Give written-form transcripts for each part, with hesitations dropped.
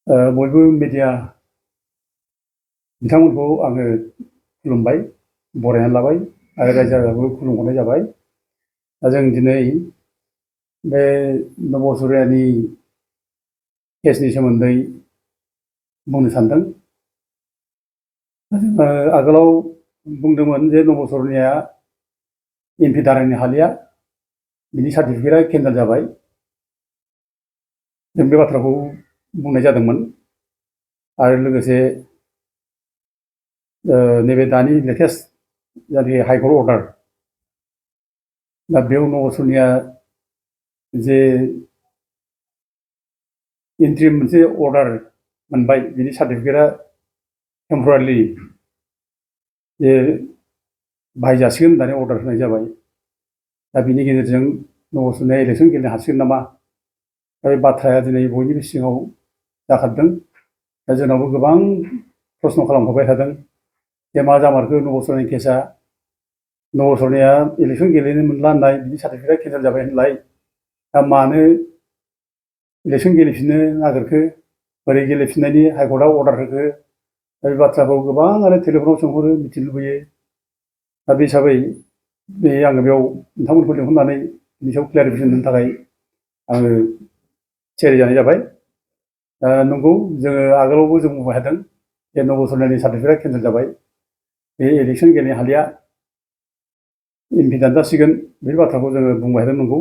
बयबो मिडिया बिथांमोनखौ आङो खुलुमबाय, बरायनानै लाबाय आरो रायजो राजाखौबो खुलुमहरनाय जाबाय। दा जों दिनै बे नब'सुरियानि केसनि सोमोन्दै बुंनो सानदों। जोङो आगोलाव बुंदोंमोन जे नब'सुरियाया एमपि दारायनो हालिया, बिनि सार्टिफिकेटआ केन्सेल जाबाय। जों बे बाथ्राखौ बुंनाय जादोंमोन आरो लोगोसे नैबे दानि लेटेस्ट जायनाखि हाइकर्ट अर्डार, दा बेयाव नब'सुरिया जे इन्ट्रिम मोनसे अर्डार मोनबाय, बिनि सार्टिफिकेटआ टेम्परारि जे बाहायजासिगोन होननानै अर्डार होनाय जाबाय। दा बिनि गेजेरजों नब'सुरियाया इलेक्सन गेलेनो हासिगोन नामा, दा बे बाथ्राया दिनै बयनिबो सिगाङाव जाखारदों। दा जोंनावबो गोबां प्रश्न खालामहरबाय थादों जे मा जामारखो नब'सुरियानि केसआ, नब'सुरियाया इलेक्सन गेलेनो मोनला होनलाय, बिनि सार्टिफिकेटआ केन्सेल जाबाय होनलाय, दा मानो इलेक्सन गेलेफिननो नागिरखो, बोरै गेलेफिननायनि हाइकर्टआ अर्डार होखो, दा बे बाथ्राखौ गोबाङानो टेलिफनाव सोंहरो, मिथिनो लुबैयो। दा बे हिसाबै आङो बेयाव नोंथांमोनखौ लिंहरनानै बिनि सायाव क्लियारिफिकेसन होनो थाखाय आङो थियारि जानाय जाबाय। नंगौ, जोङो आगोलावबो जों बुंबाय थादों जे नब'सुरियानि सार्टिफिकेटआ केन्सेल जाबाय, बे इलेक्सन गेलेनो हालिया, एमपि दानजासिगोन, बे बाथ्राखौ जोङो बुंबाय थादों। नंगौ,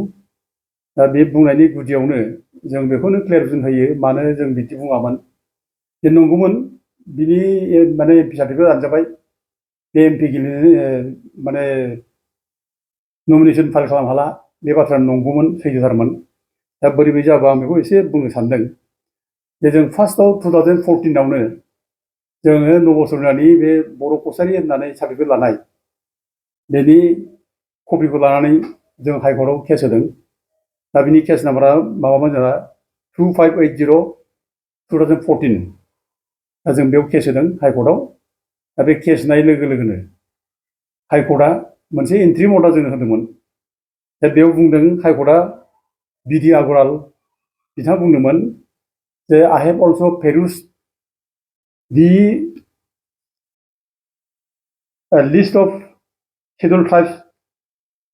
दा बे बुंनायनि गुदियावनो जों बेखौनो क्लियारिफिकेसन होयो, मानो जों बिदि बुङामोन जे नंगौमोन बिनि माने एमपि सार्टिफिकेट दानजाबाय, बे एमपि गेलेनो माने नमिनेसन फाइल खालामनो हाला, बे बाथ्राया नंगौमोन, सैथोथारमोन। दा बोरै जाबा आं बेखौ एसे बुंनो सानदों जे जों फार्स्टआव 2014आवनो जोङो नब'सुरियानि बे बर' कसारि होननानै सार्टिफिकेट लानाय, बेनि कपिखौ लानानै जों हाइकर्टआव केस होदों। दा बिनि केस नाम्बारा माबामोन जोंहा 2580/2014। दा जों बेयाव केस होदों हाइकर्टआव। दा बे केस होनाय लोगो लोगोनो हाइकर्टआ मोनसे इन्ट्रिम अर्डार जोंनो होदोंमोन। दा बेयाव बुंदों हाइकर्टआ, बिडि आगरवाल बिथाङा बुंदोंमोन जे I have also perused the list of scheduled tribes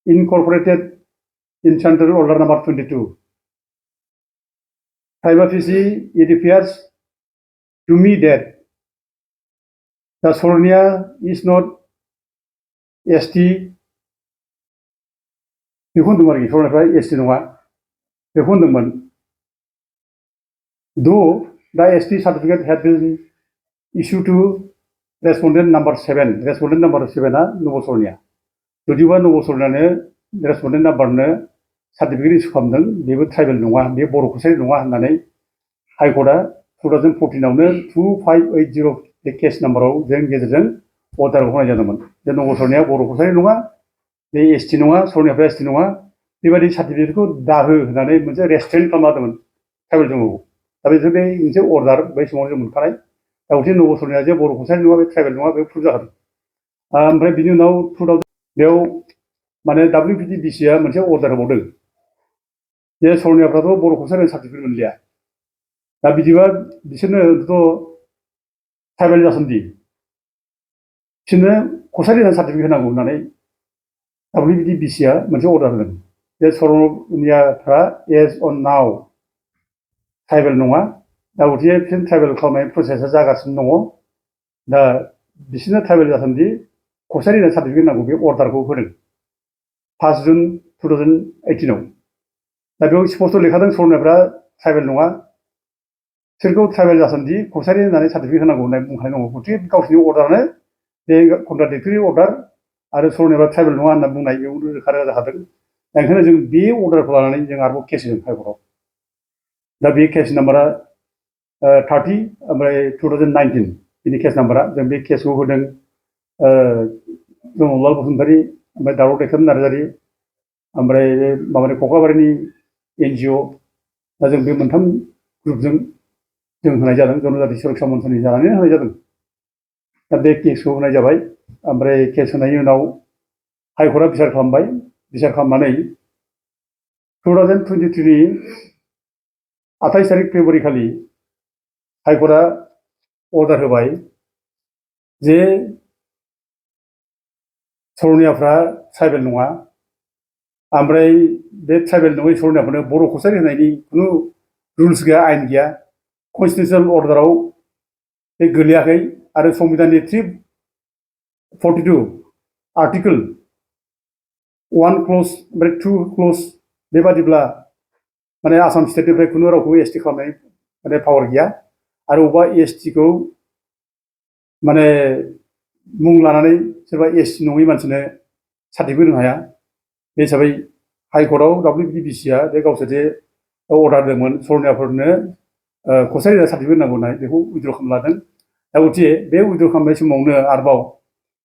incorporated in Central Order number 22. Prima facie, it appears to me that the Sornia is not ST. बेखौ होनदोंमोन आरोखि, सरनियाफ्रा ST नङा, बेखौ होनदोंमोन। Though the ST certificate had been issued to respondent number 7, respondent number 7आ नब'सुरिया, जुदिबा नब'सुरियानो रेसपन्डेन्ट नाम्बारनो सार्टिफिकेट इस्यु खालामदों, बेबो ट्राइबेल नङा, बे बर' कसारि नङा होननानै हाइकर्टआ 2014आवनो 2580 बे केस नाम्बाराव जों गेजेरजों अर्डार होनाय जादोंमोन जे नब'सुरियाया बर' कसारि नङा, बे ST नङा, सरनियाफ्रा ST नङा, बेबायदि सार्टिफिकेटखौ दाहो होननानै मोनसे रेस्ट्रिक्ट खालामना होदोंमोन ट्राइबेल दङ। दा बेजों बे मोनसे अर्डार बै समाव जों मोनखानाय। दा गंसे नब'सुरियाया जे बर' कसारि नङा, बे ट्राइबेल नङा, बे प्रुभ जाखादों। ओमफ्राय बिनि उनाव 2000 बेयाव माने WPDBCआ मोनसे अर्डार होबावदों जे सरनियाफ्राथ' बर' कसारि सार्टिफिकेट मोनलिया, दा बिदिबा बिसोरनोथ' ट्राइबेल जासोनदि, बिसोरनो कसारि होननानै सार्टिफिकेट होनांगौ होननानै WPDBCआ मोनसे अर्डार होदों जे सरनियाफ्रा एज अन नाउ ट्राइबेल नङा। दा गतिके बिसोर ट्राइबेल खालामनाय प्रसेसा जागासिनो दङ। दा बिसोरनो ट्राइबेल जासोनदि कसारि होननानै सार्टिफिकेट नांगौ, बे अर्डारखौ होदों 5 जुन 2018आव। दा बेयाव स्पस्ट लिखादों सरनियाफ्रा ट्राइबेल नङा, बिसोरखौ ट्राइबेल जासोनदि कसारि होननानै सार्टिफिकेट होनांगौ होननानै बुंखानाय दङ। गतिके गावसोरनि अर्डारानो बे कन्ट्राडिक्टरि अर्डार आरो सरनियाफ्रा ट्राइबेल नङा होनना बुंनाय, बेयाव रोखा रोखा जाखादों। दा ओंखायनो जों बे अर्डारखौ लानानै जों आरोबाव केस होदों हाइकर्टआव। दा बे केस नाम्बारा 30 ओमफ्राय 2019 बिनि केस नाम्बारा। जों बे केसखौ होदों जमलाल बसुमतारी, ओमफ्राय दावराव दैखोम नार्जारी, ओमफ्राय बे माबानि कक्लाबारिनि NGO। दा जों बे मोनथाम ग्रुपजों जों होनाय जादों, जनजाति सुरक्षा मन्चनि जानानै होनाय जादों। दा बे केसखौ होनाय जाबाय। ओमफ्राय केस होनायनि उनाव हाइकर्टआ बिसार खालामबाय। बिसार खालामनानै 2023नि 28 तारिख फेब्रुवारि खालि हाइकर्टआ अर्डार होबाय जे सरनियाफ्रा ट्राइबेल नङा ओमफ्राय बे ट्राइबेल नङै सरनियाफोरनो बर' कसारि होनायनि खुनु रुल्स गैया आयेन गैया कन्स्टिटिउसनेल अर्डाराव बे गोलैयाखै आरो संबिधाननि 342 आर्टिकल 1 क्लज ओमफ्राय 2 क्लज बेबादिब्ला माने आसाम स्टेटनिफ्राय खुनु रावखौ एसटि खालामनाय माने पावार गैया आरो अबेबा एसटिखौ माने मुं लानानै सोरबा एसटि नङै मानसिनो सार्टिफिकेट होनो हाया बे हिसाबै हाइकर्टआव WBDCआ बे गावसोर जे अर्डार होदोंमोन सरनियाफोरनो कसारि सार्टिफिकेट नांगौ होननाय बेखौ उइद्र' खालामना लादों दा गथिखे बे उइद्र' खालामनाय समावनो आरोबाव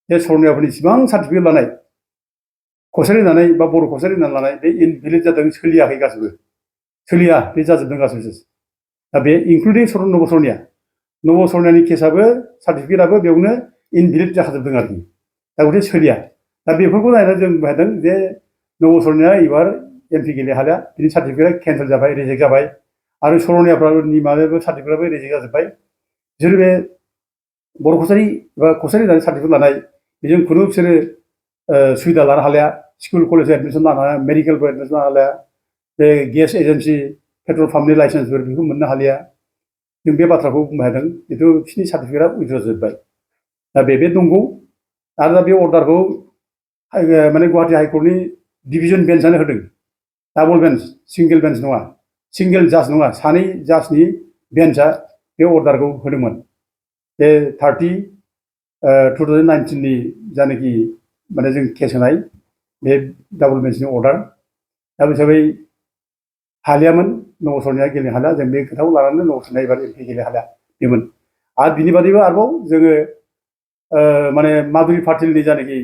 बे सरनियाफोरनि जेसेबां सार्टिफिकेट लानाय कसारि होननानै बा बर' कसारि होननानै लानाय बे इनभेलिड जादों सोलियाखै गासिबो सोलिया बे जाजोबदों गासिबो दा बे इनक्लुडिं नब सरनियानि केसाबो सार्टिफिकेटआबो बेयावनो इनभेलिड जाखाजोबदों आरोखि दा गथिखे सोलिया दा बेफोरखौ नायनानै जों बुंदों जे नब सरनिया एबार एमपि गेलेनो हालिया बिनि सार्टिफिकेटआ केन्सेल जाबाय रिजेक्ट जाबाय आरो सरनियाफोरनि माबायाबो सार्टिफिकेटआबो रिजेक्ट जाजोब्बाय बिसोर बे बर' कसारि बा कसारि होननानै सार्टिफिकेट लानाय बेजों खुनु बिसोरो सुबिदा लानो हालिया स्कुल कलेज एडमिसन लानो हालिया मेडिकेलफोर एडमिसन लानो हालिया बे गेस एजेन्सि पेट्रल पाम्पनि लाइसेन्सफोर बेखौ मोननो हालिया जों बे बाथ्राखौ बुंनो हादों जिथु बिसोरनि सार्टिफिकेटआ उइद्र' जाजोब्बाय दा बे नंगौ आरो दा बे अर्डारखौ माने गुवाहाटि हाइकर्टनि डिभिजन बेन्चआनो होदों डाबल बेन्च सिंगेल बेन्च नङा सिंगेल जाज नङा सानै जाजनि बेन्चआ बे अर्डारखौ होदोंमोन बे 2019नि जानाखि माने जों केस होनाय बे डाबल बेन्चनि अर्डार दा बे हिसाबै हालियामोन नब सरनिया गेलेनो हालिया जों बे खोथाखौ लानानै नब सरनिया एबार एमपि गेलेनो हालिया बेमोन आरो बिनि बादैबो आरोबाव जोङो माने माधुरि पाटिलनि जानाखि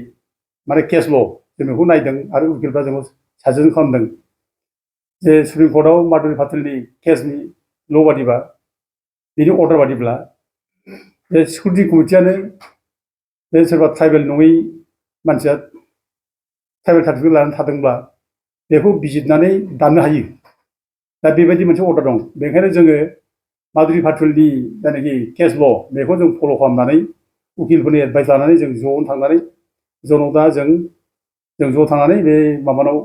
माने केस ल' जों बेखौ नायदों आरो उकिलफ्रा जोंखौ साजेसन खालामदों जे सुप्रिम कर्टआव माधुरि पाटिलनि केसनि ल' बादिबा बिनि अर्डार बादिब्ला बे सिकिउरिटि कमिटियानो बे सोरबा ट्राइबेल नङै मानसिया ट्राइबेल सार्टिफिकेट लानानै थादोंब्ला बेखौ बिजिरनानै दाननो हायो दा बेबायदि मोनसे अर्डार दं बेनिखायनो जोङो माधुरि पाटिलनि जायनाखि केस ल' बेखौ जों फल' खालामनानै उकिलफोरनि एडभाइस लानानै जों ज'नो थांनानै जनाव दा जों ज' थांनानै बे माबानाव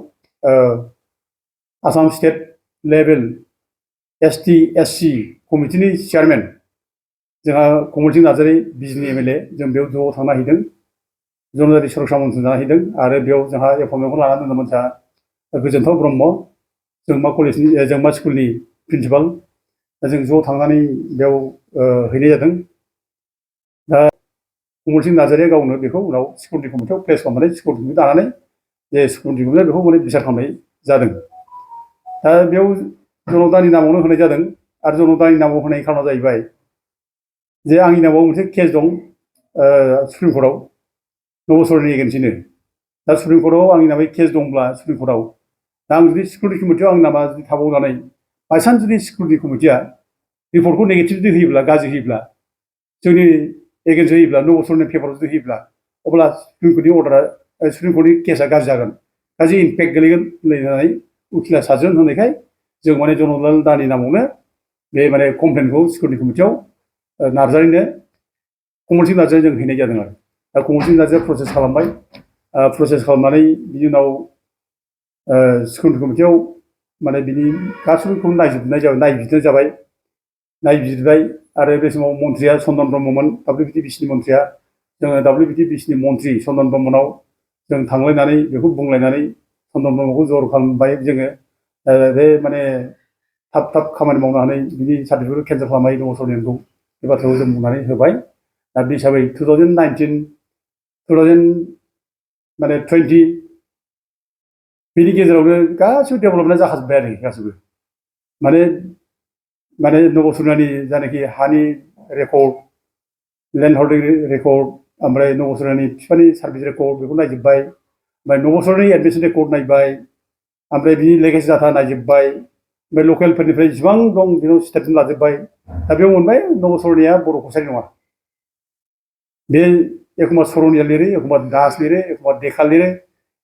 Assam state level ST SC कमिटिनि चेयारमेन जोंहा कमलसिं नार्जारि बिजनि MLA जों बेयाव ज' थांना हैदों जनजाति सुरक्षा मन्थ्रि जाना हैदों आरो बेयाव जोंहा एपइन्टमेन्टखौ लानानै दंमोन जोंहा गोजोनथाव ब्रह्म जोंमा कलेजनि जोंमा स्कुलनि प्रिन्सिपाल जों ज' थांनानै बेयाव हैनाय जादों दा कमलसिं नार्जारिया गावनो बेखौ उनाव सिकिउरिटि कमिटियाव प्लेस खालामनानै सिकिउरिटि कमिटि दानानै जे सिकिउरिटि कमिटिया बेखौ माने बिसार खालामनाय जादों दा बेयाव जनतानि नामावनो होनाय जादों आरो जनतानि नामाव होनाय खारना जाहैबाय जे आंनि नामाव मोनसे केस दं सुप्रिम कर्टआव नब सरनि एगेन्स्टनो दा सुप्रिम कर्टआव आंनि नामै केस दंब्ला सुप्रिम कर्टआव दा आं जुदि सिकिउरिटि कमिटियाव आंनि नामा जुदि थाबावनानै बायसान्स जुदि सिकिउरिटि कमिटिया रिपर्टखौ नेगेटिभ जुदि होयोब्ला गाज्रि होयोब्ला जोंनि एगेन्स्ट होयोब्ला नब सरनि पेपाराव जुदि होयोब्ला अब्ला सुप्रिम कर्टनि अर्डारा सुप्रिम कर्टनि केसा गाज्रि जागोन गाज्रि इम्पेक्ट गोलैगोन होननानै उकिला साजेसन होनायखाय जों माने जनरल दानि नामावनो बे माने कमप्लेनखौ सिकिउरिटि कमिटियाव नार्जारिनो कमलसिं नार्जारि जों हैनाय जादों आरो दा कमलसिं नार्जारिया प्रसेस खालामबाय प्रसेस खालामनानै बिनि उनाव सिकिउरिटि कमिटियाव माने बिनि गासैबोखौ नायबिजिरनाय जाबाय नायबिजिरबाय आरो बे समाव मन्थ्रिया चन्दन ब्रह्ममोन WBDCनि मन्थ्रिया जोङो WBDCनि मन्थ्रि चन्दन ब्रह्मनाव जों थांलायनानै बेखौ बुंलायनानै चन्दन ब्रह्मखौ जर खालामबाय जोङो बे माने थाब थाब खामानि मावनो हानाय बिनि सार्टिफिकेटखौ केन्सेल खालामनाय नब सरनिखौ बे बाथ्राखौ जों बुंनानै होबाय दा बे हिसाबै 2020 बिनि गेजेरावनो गासिबो डेभेलपमेन्टआ जाखाजोब्बाय आरो गासिबो माने माने नब सरनियानि जायनाखि हानि रेकर्ड लेन्ड हल्डिं रेकर्ड ओमफ्राय नब सरनियानि बिफानि सार्भिस रेकर्ड बेखौ नायजोब्बाय ओमफ्राय नब सरनि एडमिसन रेकर्ड नायबाय ओमफ्राय बिनि लेगेसि डाटा नायजोब्बाय ओमफ्राय लकेलफोरनिफ्राय जेसेबां दं बेखौ स्टेटमेन्ट लाजोब्बाय दा बेयाव मोनबाय नब सरनिया बर' कसारि नङा बे एखम्बा सरनिया लिरो एखम्बा दास लिरो एखम्बा देखाल लिरो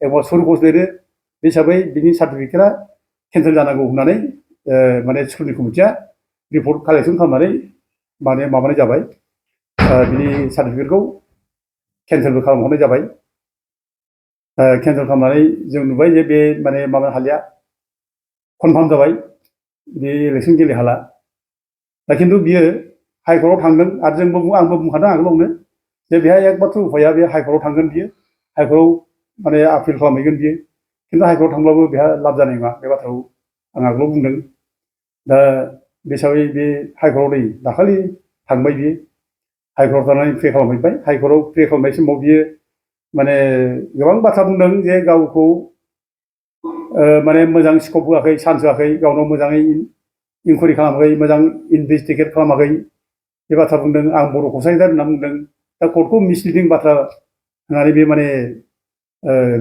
एखम्बा सुरघोष लिरो बे हिसाबै बिनि सार्टिफिकेटआ केन्सेल जानांगौ होननानै माने सिकिउरिटि कमिटिया रिपर्ट कालेक्सन खालामनानै माने माबानाय जाबाय बिनि सार्टिफिकेटखौ केन्सेलबो खालामहरनाय जाबाय केन्सेल खालामनानै जों नुबाय जे बे माने माबा हालिया कनफार्म जाबाय बे इलेक्सन गेले हाला दा खिन्थु बियो हाइकर्टआव थांदों आरो आंबो बुंखादों आगोलावनो जे बेहाय एकमात्र उफाया बे हाइकर्टआव थांगोन बियो हाइकर्टआव माने आपिल खालामहैगोन बियो खिन्थु हाइकर्टआव थांब्लाबो बेहा लाब जानाय नङा बे बाथ्राखौ आं आगोलाव बुंदों दा बे हिसाबै बे हाइकर्टआव नै दाखालि थांबाय बियो हाइकर्टआव थांनानै प्रे खालामहैबाय हाइकर्टआव प्रे खालामनाय समाव बियो माने गोबां बाथ्रा बुंदों जे गावखौ माने मोजां स्कप होआखै चान्स होआखै गावनाव मोजाङै इनकुवारि खालामाखै मोजां इनभेस्टिगेट खालामाखै बे बाथ्रा बुंदों आं बर' खौसायदार होनना बुंदों दा कर्टखौ मिसलिडिं बाथ्रा होननानै बे माने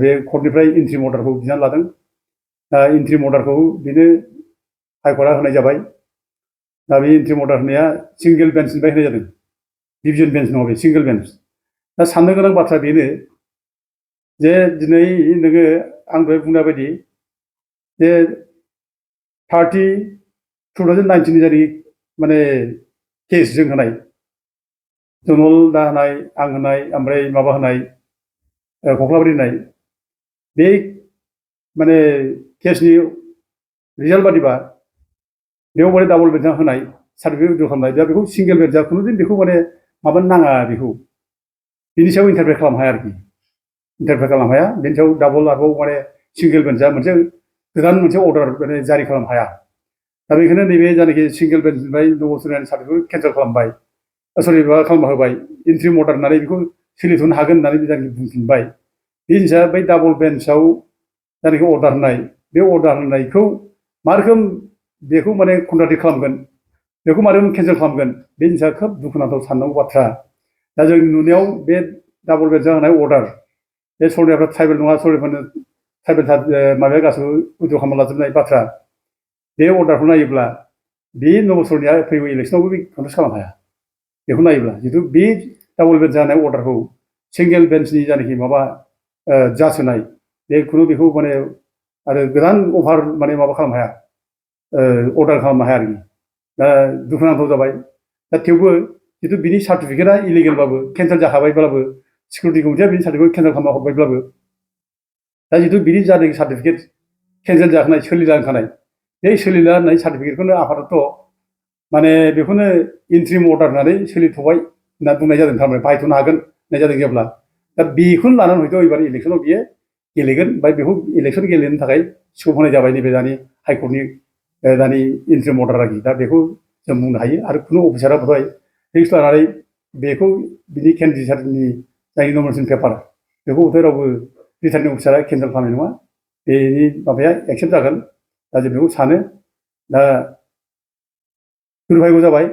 बे कर्टनिफ्राय इन्ट्रिम अर्डारखौ बिनानै लादों दा इन्ट्रिम अर्डारखौ बेनो हाइकर्टआ होनाय जाबाय दा बे इन्ट्रिम अर्डार होनाया सिंगेल बेन्चनिफ्राय होनाय जादों डिभिजन बेन्च नङा बे सिंगेल बेन्च दा साननो गोनां बाथ्रा बेनो जे दिनै नोङो आं दहाय बुंनाय बायदि जे 2019 जारि माने केस जों होनाय जनल दा होनाय आं होनाय ओमफ्राय माबा होनाय कख्लाबारि होनाय बे माने केसनि रिजाल्ट बादिबा बेयाव माने डाबल बेन्चआ होनाय सार्टिफिकेट उइड्र खालामनाय दा बेखौ सिंगेल बेन्चआ खुनुदिन बेखौ माने माबानो नाङा बेखौ बिनि सायाव इन्टारफेयर खालामनो हाया आरोखि इन्टारफेयर खालामनो हाया बेनि सायाव डाबल आरोबाव माने सिंगेल बेन्चआ मोनसे गोदान मोनसे अर्डार माने जारि खालामनो हाया दा बेखायनो नैबे जायनाखि सिंगेल बेन्चनिफ्राय नबसुरनानि सार्टिफिकेट केन्सेल खालामबाय सरि माबा खालामना होबाय इन्ट्रिम अर्डार होननानै बेखौ सोलिथ'नो हागोन होननानै जायनाखि बुंफिनबाय बे जिनिसा बै डाबल बेन्चआव जायनाखि अर्डार होनाय बे अर्डार होनायखौ मा रोखोम बेखौ माने कन्ट्राडिक्ट खालामगोन बेखौ मा रोखोम केन्सेल खालामगोन बे जिनिसा खोब दुखुनांथाव साननांगौ बाथ्रा दा जों नुनायाव बे डाबल बेन्चआव होनाय अर्डार बे सरनायाफ्रा ट्राइबेल नङा सरनायफोरनो ट्राइबेल माबाया गासिबो उइड्र खालामना लाजोबनाय बाथ्रा बे अर्डारखौ नायोब्ला बे नबसरनिया फैगौ इलेक्सनावबो बे कन्टेस्ट खालामनो हाया बेखौ नायोब्ला जितु बे डाबल बेन्च जानाय अर्डारखौ सिंगेल बेन्चनि जानाखि माबा जाज होनाय बे खुनु बेखौ माने आरो गोदान अभार माने माबा खालामनो हाया अर्डार खालामनो हाया आरोखि दा दुखुनांथाव जाबाय दा थेवबो जितु बिनि सार्टिफिकेटआ इलिगेलबाबो केन्सेल जाखाबायब्लाबो सिकिउरिटि कमिटिया बिनि सार्टिफिकेट केन्सेल खालामना हरबायब्लाबो दा जितु बिनि जानाखि सार्टिफिकेट केन्सेल जाखानाय सोलिला होनखानाय बे सोलिला होननाय सार्टिफिकेटखौनो आफादत माने बेखौनो इन्ट्रिम अर्डार होननानै सोलिथ'बाय होनना बुंनाय जादों थारमाने बाहायथ'नो हागोन होननाय जादों जेब्ला दा बेखौनो लानानै हयथ' एबार इलेक्सनाव बियो गेलेगोन ओमफ्राय बेखौ इलेक्सन गेलेनो थाखाय स्कप होनाय जाबाय नैबे दानि हाइकर्टनि दानि इन्ट्रिम अर्डार आरोखि दा बेखौ जों बुंनो हायो आरो खुनु अफिसारा बहाय रिक्स लानानै बेखौ बिनि केन्डिडेटनि जायनि नमिनेसन पेपार बेखौ हयथ' रावबो रिटार्निं अफिसारा केन्सेल खालामनाय नङा बेनि माबाया एक्सेप्ट जागोन दा जों बेखौ सानो दा दुर्भाग्य जाबाय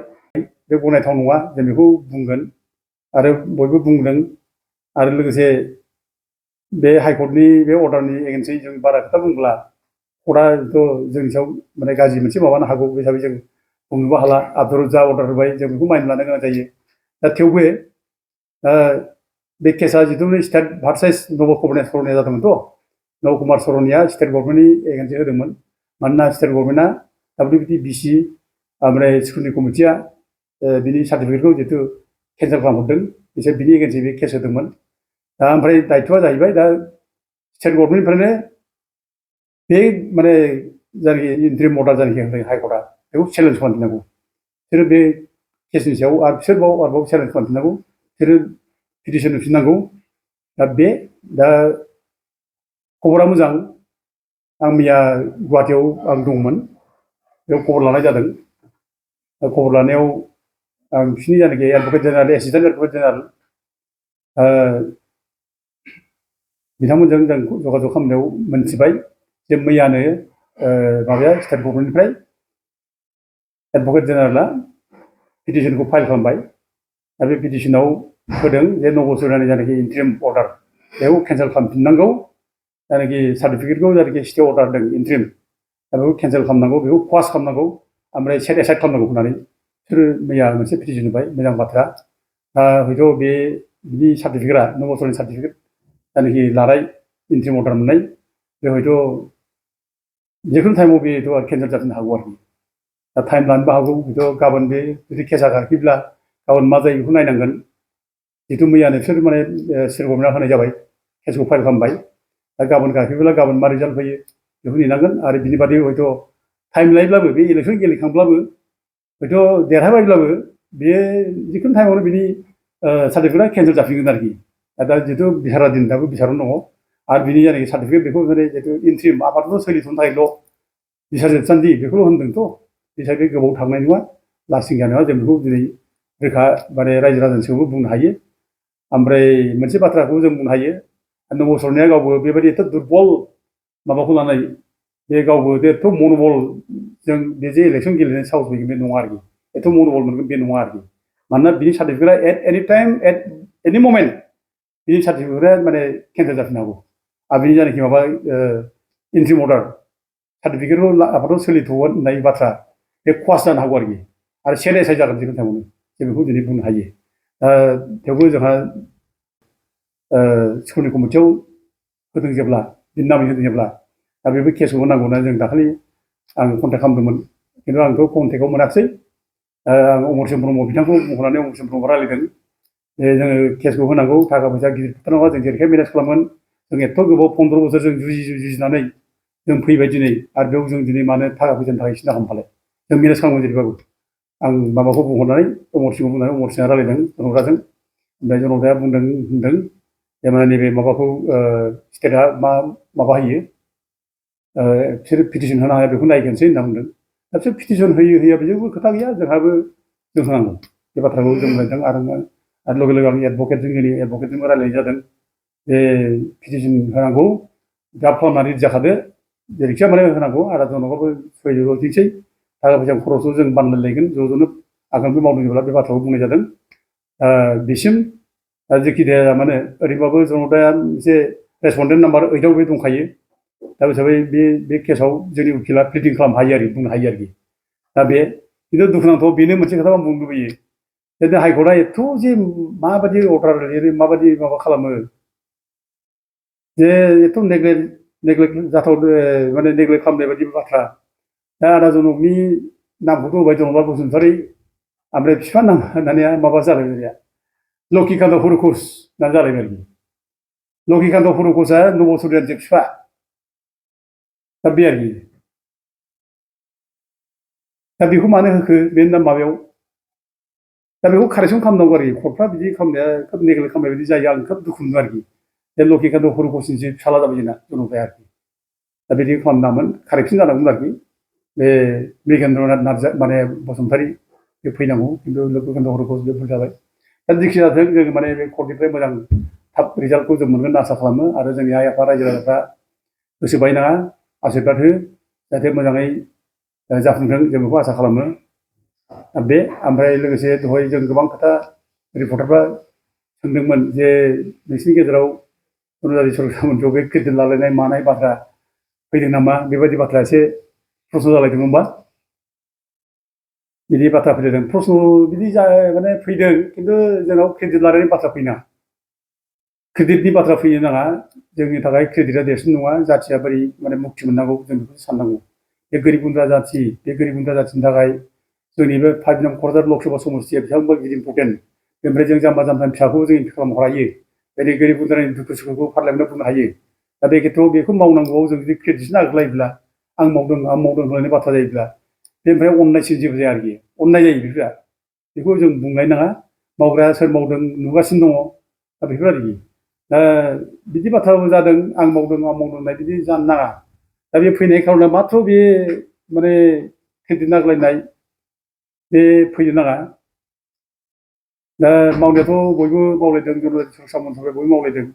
बे गनायथाव नङा जों बेखौ बुंगोन आरो बयबो बुंदों आरो लोगोसे बे हाइकर्टनि बे अर्डारनि एगेन्स्टै जों बारा खोथा बुंब्ला कर्टआथ' जोंनि सायाव माने गाज्रि मोनसे माबानो हागौ बे हिसाबै जों बुंनोबो हाला आफटार जा अर्डार होबाय जों बेखौ मानिना लानो गोनां जायो दा थेवबो बे केसा जिथु स्टेट भार्सेस नबकुमार सरनिया जादोंमोनथ' नबकुमार सरनिया स्टेट गभर्नमेन्टनि एगेन्स्टै होदोंमोन मानोना स्टेट गभर्नमेन्टआ WBC ओमफ्राय स्कुलनि कमिटिया बिनि सार्टिफिकेटखौ जितु केन्सेल खालामहरदों बिसोर बिनि एगेन्स्टै बे केस होदोंमोन दा ओमफ्राय दायथ'आ जाहैबाय दा स्टेट गभर्नमेन्टनिफ्रायनो बे माने जायनाखि इन्ट्रिम अर्डार जायनाखि होदों हाइकर्टआ बेखौ चेलेन्ज खालामफिननांगौ बिसोरो बे केसनि सायाव आरो आरोबाव चेलेन्ज खालामफिननांगौ बिसोरो पिटिसन होफिननांगौ दा बे दा खबरा मोजां आं मैया गुवाहाटियाव आं दंमोन बेयाव खबर लानाय जादों खबर लानायाव आं बिसोरनि जायनाखि advocate general assistant advocate general बिथांमोनजों जों जगाजग खालामनायाव मोनथिबाय जे मैयानो माबाया स्टेट गभर्नमेन्टनिफ्राय एडभकेट जेनेरेला पिटिसनखौ फाइल खालामबाय दा बे पिटिसनाव होदों जे नबसुरनानि जायनाखि इन्ट्रिम अर्डार बेखौ केन्सेल खालामफिननांगौ जायनाखि सार्टिफिकेटखौ जायनाखि स्टे अर्डार होदों इन्ट्रिम दा बेखौ केन्सेल खालामनांगौ बेखौ क्वास खालामनांगौ ओमफ्राय सेट एसाइड खालामनांगौ होननानै बिसोरो मैया मोनसे पिटिसन होबाय मोजां बाथ्रा दा हयथ' बे बिनि सार्टिफिकेटआ नबसुरनि सार्टिफिकेट जायनाखि लानाय इन्ट्रिम अर्डार मोननाय बे हयथ' जिखुनु टाइमाव बेथ' केन्सेल जाफिननो हागौ आरोखि दा टाइम लानोबो हागौ हयथ' गाबोन बे जुदि केसा गाखिब्ला गाबोन मा जायो बेखौ नायनांगोन जिहेतु मैयानो बिसोर माने स्टेट गभर्नमेन्टआ होनाय जाबाय केसखौ फाइल खालामबाय दा गाबोन गाखिब्ला गाबोन मा रिजाल्ट फैयो बेखौ नेनांगोन आरो बिनि बादै हयथ' टाइम लायोब्लाबो बे इलेक्सन गेलेखांब्लाबो हयथ' देरहाबायब्लाबो बेयो जिखुनु टाइमावनो बिनि सार्टिफिकेटआ केन्सेल जाफिनगोन आरोखि दा जिहेतु बिसारा दिन दाबो बिसारावनो दङ आरो बिनि जायनाखि सार्टिफिकेट बेखौ माने जिहेतु इन्ट्रिम आपातत' सोलिथ'नो थाखायल' बिसार जोबसान्दि बेखौल' होनदोंथ' बिसार बे गोबाव थांनाय नङा लास्टिं जानाय नङा जों बेखौ दिनै रोखा माने रायजो राजानि सिगाङावबो बुंनो हायो ओमफ्राय मोनसे बाथ्राखौ जों बुंनो हायो नब सरनाया गावबो बेबायदि एथ' दुरबल माबाखौ लानाय बे गावबो एथ' मनबल जों बे जे इलेक्सन गेलेनाय साहस फैगोन बे नङा आरोखि एथ' मनबल मोनगोन बे नङा आरोखि मानोना बिनि सार्टिफिकेटआ एट एनि टाइम एट एनि ममेन्ट बिनि सार्टिफिकेटआ माने केन्सेल जाफिननो हागौ आरो बिनि जायनाखि माबा इन्ट्रिम अर्डार सार्टिफिकेटखौ आफादाव सोलिथ'गोन होननाय बाथ्रा बे खहास जानो हागौ आरोखि आरो सेलेसाइ जागोन जिखुनु टाइमावनो जों बेखौ दिनै बुंनो हायो थेवबो जोंहा स्कुलनि कमिटियाव होदों जेब्ला बिनि नामै होदों जेब्ला दा बेबो केसखौ होनांगौना जों दाखालि आं कन्टेक्ट खालामदोंमोन खिन्थु आंथ' कन्टेक्टआव मोनाखिसै आं अमरसिं ब्रह्म बिथांखौ मख'नानै अमरसिं ब्रह्म रायज्लायदों जे जोङो केसखौ होनांगौ थाखा फैसा गिदिर खोथा नङा जों जेरैखाय मेनेज खालामगोन जों एथ' गोबाव 15 बोसोर जों जुजिनानै जों फैबाय दिनै आरो बेयाव जों दिनै मानो थाखा फैसानि थाखाय सिन्था खालामफालाय जों मेनेज खालामगोन जेरैबाबो आं माबाखौ बुंहरनानै अमरसिंखौ बुंनानै अमरसिंआ रायज्लायदों जनताजों ओमफ्राय जनताया होनदों जे माने नैबे माबाखौ स्टेटआ मा माबा होयो बिसोर पिटिसन होनो हाया बेखौ नायग्रोनोसै होनना बुंदों दा बिसोर पिटिसन होया बेजोंबो खोथा गैया जोंहाबो जों होनांगौ बे बाथ्राखौ जों बुंलायदों आरो लगे लगे आं एडभकेटजों जोंनि एडभकेटजोंबो रायज्लायनाय जादों जे पिटिसन होनांगौ द्राफ्ट खालामनानै जाखादो जेरैखिया माने होनांगौ आरो जनगाबो सहायजोबनोसै थाखा फैसा खरसखौ जों बानलायलायगोन ज' ज'नो आगानखौ मावदों जेब्ला बे बाथ्राखौ बुंनाय जादों बिसिम जेखि जाया मानो ओरैबाबो जनताया मोनसे रेसपन्डेन्ट नाम्बार 8आव बे दंखायो दा हिसाबै बे केसाव जोंनि उकिला प्लिटिं खालामनो हायो आरो बुंनो हायो आरोखि दा बे खिन्थु दुखुनांथाव बेनो मोनसे खोथा आं बुंनो लुबैयो जे हाइकर्टआ एथ' जे माबायदि अर्डार लिरो माबायदि माबा खालामो जे एथ' नेग्लेक्ट जाथाव माने नेग्लेक्ट खालामनाय बायदि बाथ्रा दा आदा जनकनि नामखौथ' होबाय जनकलाल बसुमतारी ओमफ्राय बिफा नाम होननानै माबा जालायनाया लक्ष्मीकान्त हुरुकस होननानै जालायबाय आरोखि लक्ष्मीकान्त हुरुकसआ नब सरनानि बिफा दा बे आरोखि दा बेखौ मानो होखो बे माबायाव दा बेखौ कारेक्सन खालामनांगौ आरोखि कर्टफ्रा बिदि खालामनाया खोब नेग्लेक्ट खालामनाय बायदि जायो आं खोब दुखु मोनो आरोखि बे लक्ष्मीकान्त हुरुकसनि फिसाला जाबाय जोंना जनताया आरोखि दा बिदि खालामनांगौमोन कारेक्सन जानांगौमोन आरोखि बे मृगेन्द्रनाथ नार्जारि माने बसुमतारी बे फैनांगौ खिन्थु लक्ष्मीकान्त हुरुकस बे भुल जाबाय दा जेखि जाथों जों माने बे कर्टनिफ्राय मोजां थाब रिजाल्टखौ जों मोनगोन होनना आसा खालामो आरो जोंनि आइ आफा रायजो राजाफ्रा गोसो बायनाङा आसिरबाद हो जाहाथे मोजाङै जाफुंथों जों बेखौ आसा खालामो बे ओमफ्राय लोगोसे दहाय जों गोबां खोथा रिपर्टारफ्रा सोंदोंमोन जे नोंसिनि गेजेराव अनुराधि सरकारमोनखौ बे क्रेडिट लालायनाय मानाय बाथ्रा फैदों नामा बेबायदि बाथ्रा एसे प्रश्न जालायदोंमोनबा बिदि बाथ्रा फैदों प्रश्न बिदि माने फैदों खिन्थु जोंनाव क्रेडिट लालायनाय बाथ्रा फैना क्रेडिटनि बाथ्रा फैनो नाङा जोंनि थाखाय क्रेडिटआ देरसिन नङा जाथिया बोरै माने मुक्ति मोननांगौ जों बेखौ साननांगौ बे गोरिब गुन्द्रा जाथि बे गोरिब गुन्द्रा जाथिनि थाखाय जोंनि बे 5 नं क'क्राझार लकसभा समस्तिया बेसेबांबा गिदिर इम्पर्टेन्ट बेनिफ्राय जों जाम्बा जाम्बानि फिसाखौ जों खालामनो हायो बे गोरिब गुन्द्रानि दुखु सुखुखौ पार्लियामेन्टआव बुंनो हायो दा बे खेथ्रआव बेखौ मावनांगौआव जों जुदि क्रेडिट नागिरलायोब्ला आं मावदों होननानै बाथ्रा जायोब्ला बेनिफ्राय अननायसिन जेबो जाया आरोखि अननाय जायो बेखौ जों बुंलाय नाङा मावग्राया सोर मावदों नुगासिनो दङ दा बेफोर आरोखि दा बिदि बाथ्राबो जादों आं मावदों होननाय बिदि जानो नाङा दा बे फैनाय खार'ना माथ्र' बे माने क्रेडिट नागिरलायनाय बे फैनो नाङा दा मावनायाथ' बयबो मावलायदों जनजाति सरसा मन्थ्रआ बयबो मावलायदों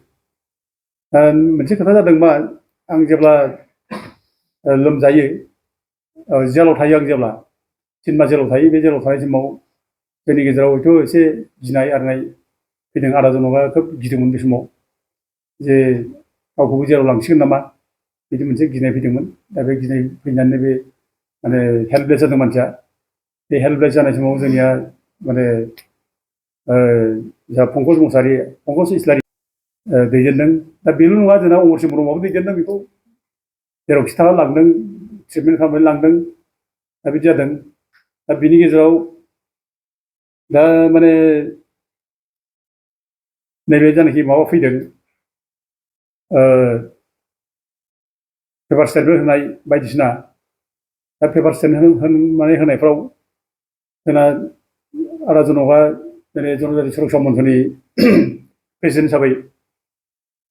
दा मोनसे खोथा जादों मा आं जेब्ला लोमजायो जेलाव थायो आं जेब्ला 3 मास जेलाव थायो बे जेलाव थानाय समाव जोंनि गेजेराव हयथ' एसे गिनाय आरनाय फैदों आदा जनकआ खोब गिदोंमोन बे समाव जे गावखौबो जेराव लांसिगोन नामा बिदि मोनसे गिनाय फैदोंमोन दा बे गिनाय फैनानै बे माने हेल्पलेस जादों मानसिया बे हेल्पलेस जानाय समाव जोंनिया माने जा पंकज मुसाहारि पंकज इस्लारि दैदेनदों दा बेल' नङा जोंना अमरसिं ब्रह्मआबो दैदेनदों बेखौ जेरावखि थाङा लांदों ट्रिटमेन्ट खालामनानै लांदों दा बिदि जादों दा बिनि गेजेराव दा माने नैबे जानाखि माबा फैदों पेपार स्टेटमेन्ट होनाय बायदिसिना दा पेपार स्टेटमेन्ट माने होनायफ्राव जोंना आदा जनकआ दिनै जनजाति सुरक्षा मन्थ्रनि प्रेसिडेन्ट हिसाबै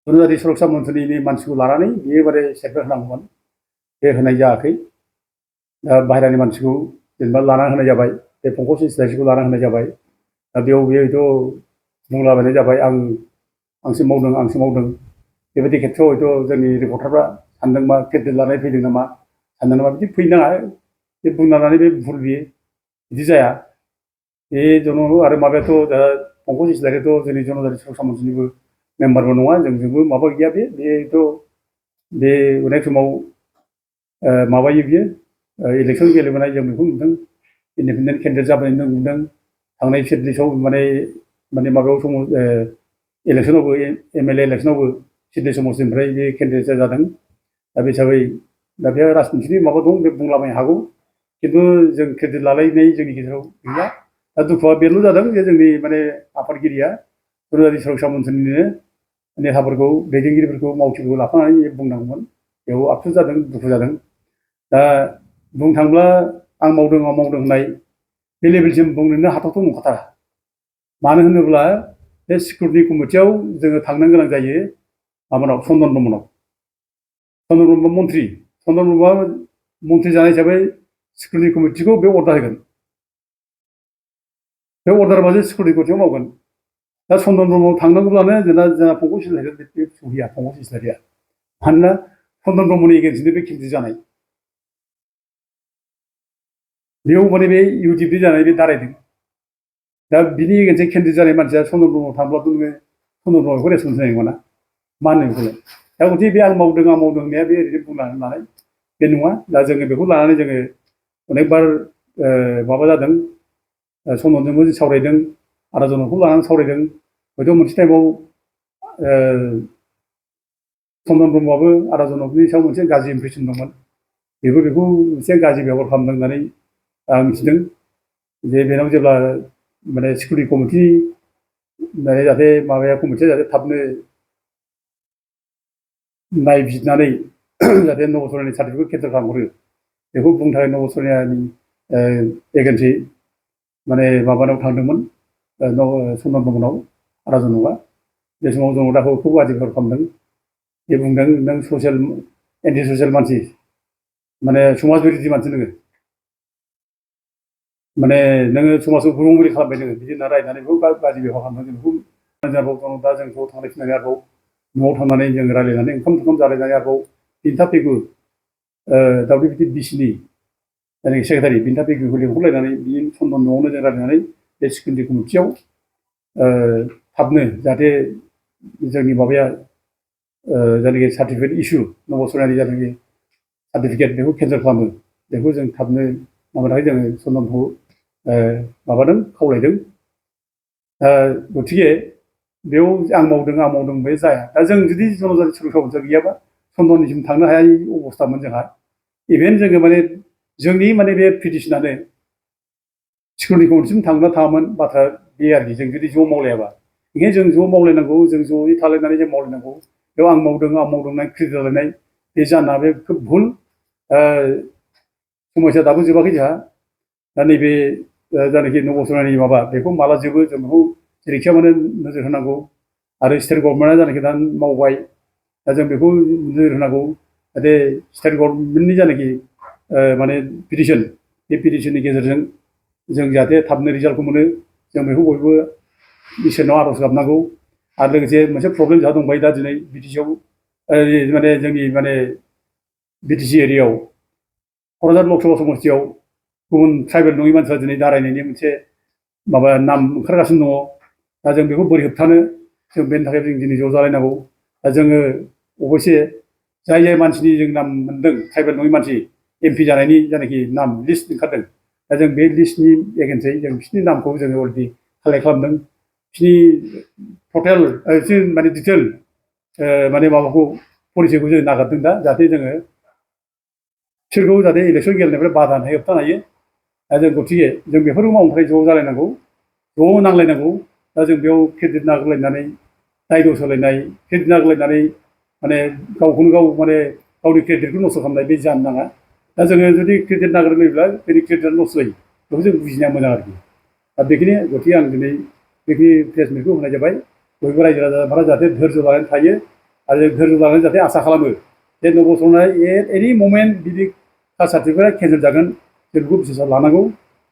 जनजाति सुरक्षा मन्थ्रनि मानसिखौ लानानै बियो माने स्टेटमेन्ट होनांगौमोन बे होनाय जायाखै दा बाहेरानि मानसिखौ जेनेबा लाना होनाय जाबाय बे पंकज इसलारिखौ लाना होनाय जाबाय दा बेयाव बेयोथ' बुंलाबायनाय जाबाय आंसो मावदों बेबायदि खेथ्रआव हयथ' जोंनि रिपर्टारफ्रा सानदों मा केन्डिडेट लानाय फैदों नामा सानदों नामा बिदि फैनो नाङा बे बुंना लानानै बे भुल बियो बिदि जाया बे आरो माबायाथ' दा पंकज इसलारियाथ' जोंनि जनजाति सुरक्षा मन्थ्रनिबो मेम्बारबो नङा जोंजोंबो माबा गैया बेथ' बे अनेक समाव माबायो बियो इलेक्सन गेलेबोनाय जों बेखौ नुदों इन्डिपेन्डेन्ट केन्डिडेट जाबोनाय नुदों थांनाय सिडलिसआव माने माबायाव समाव इलेक्सनावबो एमएलए इलेक्सनावबो सिडली समस्टिनिफ्राय बे केन्डिडेट जादों दा बे हिसाबै दा बे राजनितिनि माबा दं बे बुंलाबायनो हागौ खिन्थु जों केन्डिडेट लालायनाय जोंनि गेजेराव गैया दा दुखुआ बेल' जादों जे जोंनि माने आफादगिरिया जनजाति सुरक्षा मन्थ्रनिनो नेताफोरखौ दैदेनगिरिफोरखौ मावथिफोरखौ लाफानानै बुंनांगौमोन बेयाव आफसुस जादों दुखु जादों दा बुंनो थाङोब्ला आं मावदों होननाय बे लेभेलसिम बुंनोनो हाथावथाव नंखाथारा मानो होनोब्ला बे सिकिउरिटि कमिटियाव जोङो थांनो गोनां जायो माबानाव चन्दन ब्रह्म मन्थ्रि चन्दन ब्रह्मआ मन्थ्रि जानाय हिसाबै सिकिउरिटि कमिटिखौ बे अर्डार होगोन बे अर्डारबासो सिकिउरिटि कमिटियाव मावगोन दा चन्दन ब्रह्मआव थांनांगौब्लानो जोंना पंकज इसलारिया बे सहैया पंकज इसलारिया मानोना चन्दन ब्रह्मनि एगेन्स्टनि बे केन्डिडेट जानाय बेयाव माने बे इउडिपि जानाय बे दारायदों दा बिनि एगेन्स्टै केन्डिडेट जानाय मानसिया चन्दन ब्रह्मआव थांब्लाथ' नोङो चन्दन ब्रह्मखौ रेसपन्स होनाय नङा ना मा होनो बेखौलाय दा गथिखे बे आं मावदों होननाया बे ओरैनो बुंनानै लानाय बे नङा दा जोङो बेखौ लानानै जोङो अनेकबार माबा जादों चन्दनजोंबो सावरायदों आदा जनकखौ लानानै सावरायदों हयथ' मोनसे टाइमाव चन्दन ब्रह्मआबो आदा जनकनि सायाव मोनसे गाज्रि इमप्रेसन दंमोन बेखौ एसे गाज्रि बेबहार खालामदों होननानै आं मिथिदों जे बेनाव जेब्ला माने सिकिउरिटि कमिटि माने जाहाथे माबाया कमिटिया जाहाथे थाबनो नायबिजिरनानै जाहाथे नबसरनानि सार्टिफिकेट केन्सेल खालामहरो बेखौ बुंनो थाखाय नबसरनानि एगेन्सि माने माबानाव थांदोंमोन चन्दन ब्रह्मनाव आदा जनकआ बे समाव जनकदाखौ खुब गाज्रि बेबहार खालामदों बे बुंदों नों ससियेल एन्टि ससियेल मानसि माने समाज बिरोधि मानसि नोङो माने नोङो समाजखौ गुबुंले खालामबाय नोङो बिदि होनना रायनानै बेखौ गाज्रि बेबहार खालामदों जों बेखौ दा जों ज' थांनाय फैनानै आरोबाव न'आव थांनानै जों रायज्लायनानै ओंखाम जालायनानै आरोबाव बिन्था पेगु दावदै गिदिर बिसिनि जायनाखि सेक्रेटारि बिन्था पेगुखौ लिंहरलायनानै बि चन्दन न'आवनो जों रायज्लायनानै बे सिकिउरिटि कमिटियाव थाबनो जाहाथे जोंनि माबाया जायनाखि सार्टिफिकेट इसु नबसरनानि जायनाखि सार्टिफिकेट बेखौ केन्सेल खालामो बेखौ जों थाबनो माबानो थाखाय जोङो चन्दनखौ माबादों खावलायदों गथिखे बेयाव आं मावदों बे जाया दा जों जुदि जनजाति सुरक्षा मन्थ्रिया गैयाबा चन्दननिसिम थांनो हायै अबस्थामोन जोंहा इभेन जोङो माने जोंनि माने बे पिटिसनानो सिकिउरिटि कमिटिसिम थांना थाङामोन बाथ्रा बे आरोखि जों जुदि ज' मावलायाबा ओंखायनो जों ज' मावलायनांगौ जों ज'यै थालायनानै जों मावलायनांगौ बेयाव आं मावदों होननाय क्रेडिट लालायनाय बे जाना बे खोब भुल समस्या दाबो जोबाखै जोंहा दा नैबे जायनाखि नबसरनानि माबा बेखौ माला जोबो जों बेखौ जेरैखिया माने नोजोर होनांगौ आरो स्टेट गभर्नमेन्टआ जायनाखि दा मावबाय दा जों बेखौ नोजोर होनांगौ जाहाथे स्टेट गभर्नमेन्टनि जायनाखि माने पिटिसन बे पिटिसननि गेजेरजों जों जाहाथे थाबनो रिजाल्टखौ मोनो जों बेखौ बयबो इसोरनाव आर'ज गाबनांगौ आरो लोगोसे मोनसे प्रब्लेम जोंहा दंबाय दा दिनै बिटिसिआव माने जोंनि माने बिटिसि एरियायाव क'क्राझार लकसभा समस्तियाव गुबुन ट्राइबेल नङि मानसिफ्रा दिनै दारायनायनि मोनसे माबा नाम ओंखारगासिनो दङ दा जों बेखौ बोरै होबथानो जों बेनि थाखाय जों दिनै ज' जालायनांगौ दा जोङो अबयसे जाय मानसिनि जों नाम मोन्दों ट्राइबेल नङि मानसि एमपि जानायनि जायनाखि नाम लिस्ट ओंखारदों दा जों बे लिस्टनि एगेन्सै जों बिसोरनि नामखौ जोङो अलरेडि कालेक्ट खालामदों बिसोरनि टटेल माने डिटेल माने माबाखौ पलिसिखौ जों नागारदों दा जाहाथे जोङो बिसोरखौ जाहाथे इलेक्सन गेलेनायनिफ्राय बादा होनाय होबथानो हायो जों गतिके जों बेफोर मावनायनिफ्राय ज' जालायनांगौ ज' नांलायनांगौ दा जों बेयाव क्रेडिट नागारलायनानै दाय दस होलायनाय क्रेडिट नागारलायनानै माने गावखौनो गाव माने गावनि क्रेडिटखौ नस्थ' खालामनाय बे जानो नाङा दा जोङो जुदि क्रेडिट नागारलायोब्ला जोंनि क्रेडिटआ नस्थ' जायो बेखौ जों बुजिनाया मोजां आरोखि दा बेखिनि गतिके आं दिनै बेखिनि प्रेस मिटखौ होनाय जाबाय बयबो रायजो राजाफोरा जाहाथे धैर्य लानानै थायो आरो धैर्य लानानै जाहाथे आसा खालामो जे नबसरनाय एनि ममेन्ट बिदि कास्ट सार्टिफिकेटआ केन्सेल जागोन जों बेखौ बिसासाव लानांगौ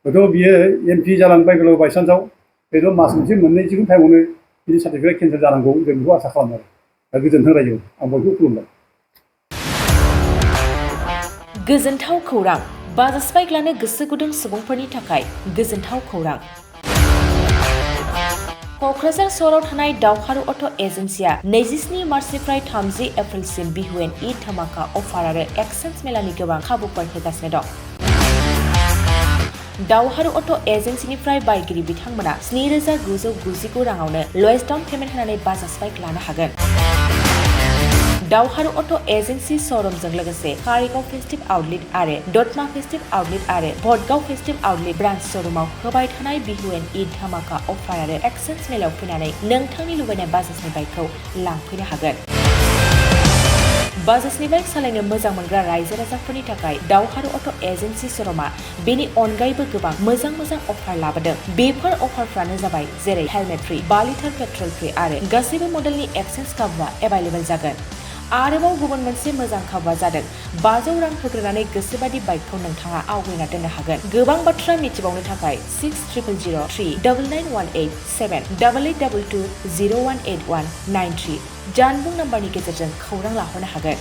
हयथ' बियो MP जालांबाय बायसान्सआव बेथ' मास मोनसे मोननै जिखुनु टाइमावनो बिनि सार्टिफिकेट केन्सेल जानांगौ जों बेखौ आसा खालामो आरो दा गोजोन्थों रायजो आं बयखौ खुलुमबाय गोजोनथाव खौरां बाजाज बाइक लानो गोसो गुदुं सुबुंफोरनि थाखाय गोजोनथाव खौरां क'क्राझार सहराव थानाय दावहारु अट' एजेन्सिया 27 मार्चनिफ्राय 30 एप्रिलसिम बिहुएन ईद धमाका अफार आरो एक्सचेन्ज मेलानि गोबां खाबुफोर होगासिनो दं दावहारु अट' एजेन्सिनिफ्राय बायगिरि बिथांमोना 7,999 राङावनो लवेस्ट डाउन पेमेन्ट होनानै बाजाज बाइक लानो हागोन दावहारु अट' एजेन्सि श'रुमजों लोगोसे कारिगाव फेस्टिभ आउटलेट आरो दतमा फेस्टिभ आउटलेट आरो भटगाव फेस्टिभ आउटलेट ब्रान्च श'रुमाव होबाय थानाय बिहुएन ईद धमाका अफार आरो एक्सचेन्ज मेलायाव फैनानै नोंथांनि लुबैनाय बाजाजनि बाइकखौ लांफैनो हागोन बाजाजनि बाइक सालायनो मोजां मोनग्रा रायजो राजाफोरनि थाखाय दावहारु अट' एजेन्सि श'रुमा बेनि अनगायैबो गोबां मोजां अफार लाबोदों बेफोर अफारफ्रानो जाबाय जेरै helmet free 5 litre petrol free आरो गासैबो मडेलनि एक्सचेन्ज खाबुआ एभेलेबल जागोन आरोबाव गुबुन मोनसे मोजां खाबुआ जादों 500 रां होग्रोनानै गोसोबादि बाइकखौ नोंथाङा आवगायना दोननो हागोन गोबां बाथ्रा मिथिबावनो थाखाय 6000388822018193 जानबुं नाम्बारनि गेजेरजों खौरां लाहरनो हागोन